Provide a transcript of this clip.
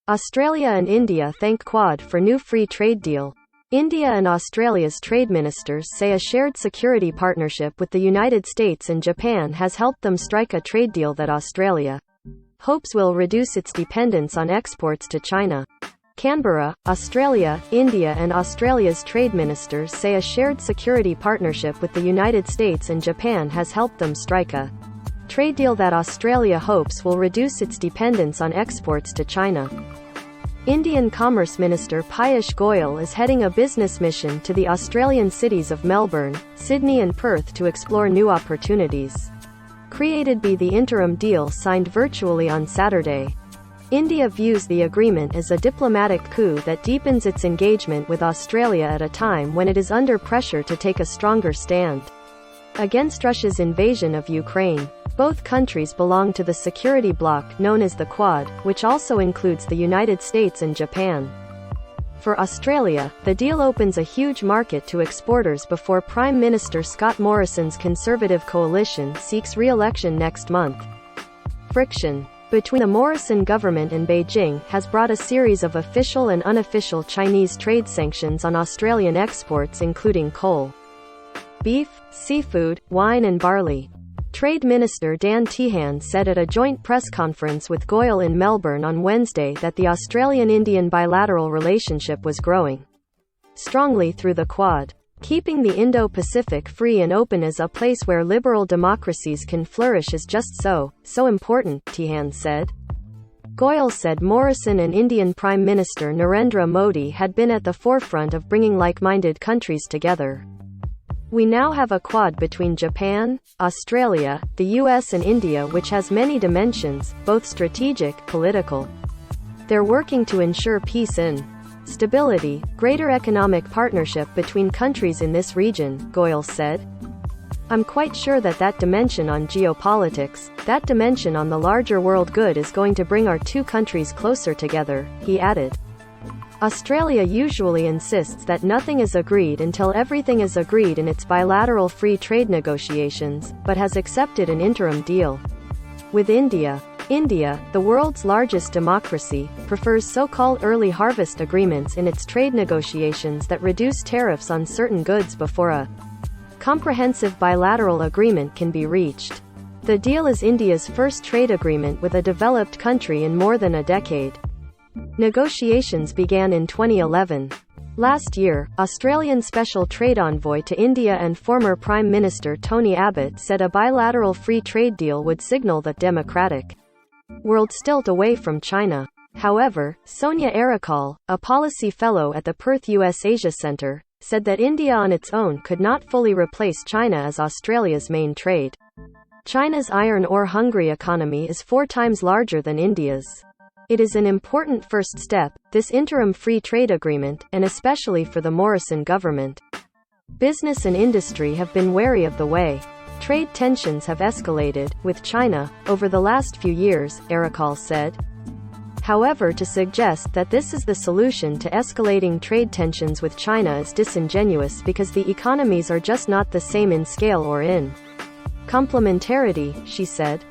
Australia and India thank Quad for new free trade deal. India and Australia's trade ministers say a shared security partnership with the United States and Japan has helped them strike a trade deal that Australia hopes will reduce its dependence on exports to China. Canberra, Australia, India and Australia's trade ministers say a shared security partnership with the United States and Japan has helped them strike a trade deal that Australia hopes will reduce its dependence on exports to China. Indian Commerce Minister Piyush Goyal is heading a business mission to the Australian cities of Melbourne, Sydney and Perth to explore new opportunities created by the interim deal signed virtually on Saturday. India views the agreement as a diplomatic coup that deepens its engagement with Australia at a time when it is under pressure to take a stronger stand against Russia's invasion of Ukraine. Both countries belong to the security bloc known as the Quad, which also includes the United States and Japan. For Australia, the deal opens a huge market to exporters before Prime Minister Scott Morrison's Conservative coalition seeks re-election next month. Friction between the Morrison government and Beijing has brought a series of official and unofficial Chinese trade sanctions on Australian exports including coal, beef, seafood, wine and barley. Trade Minister Dan Tehan said at a joint press conference with Goyal in Melbourne on Wednesday that the Australian-Indian bilateral relationship was growing strongly through the Quad. Keeping the Indo-Pacific free and open as a place where liberal democracies can flourish is just so important, Tehan said. Goyal said Morrison and Indian Prime Minister Narendra Modi had been at the forefront of bringing like-minded countries together. We now have a Quad between Japan, Australia, the US and India which has many dimensions, both strategic, political. They're working to ensure peace and stability, greater economic partnership between countries in this region, Goyal said. I'm quite sure that dimension on geopolitics, that dimension on the larger world good is going to bring our two countries closer together, he added. Australia usually insists that nothing is agreed until everything is agreed in its bilateral free trade negotiations, but has accepted an interim deal with India. India, the world's largest democracy, prefers so-called early harvest agreements in its trade negotiations that reduce tariffs on certain goods before a comprehensive bilateral agreement can be reached. The deal is India's first trade agreement with a developed country in more than a decade. Negotiations began in 2011. Last year, Australian Special Trade Envoy to India and former Prime Minister Tony Abbott said a bilateral free trade deal would signal the democratic world tilt away from China. However, Sonia Arakal, a policy fellow at the Perth US Asia Centre, said that India on its own could not fully replace China as Australia's main trade. China's iron ore-hungry economy is 4 times larger than India's. It is an important first step, this interim free trade agreement, and especially for the Morrison government. Business and industry have been wary of the way trade tensions have escalated with China over the last few years, Arakal said. However, to suggest that this is the solution to escalating trade tensions with China is disingenuous because the economies are just not the same in scale or in complementarity, she said.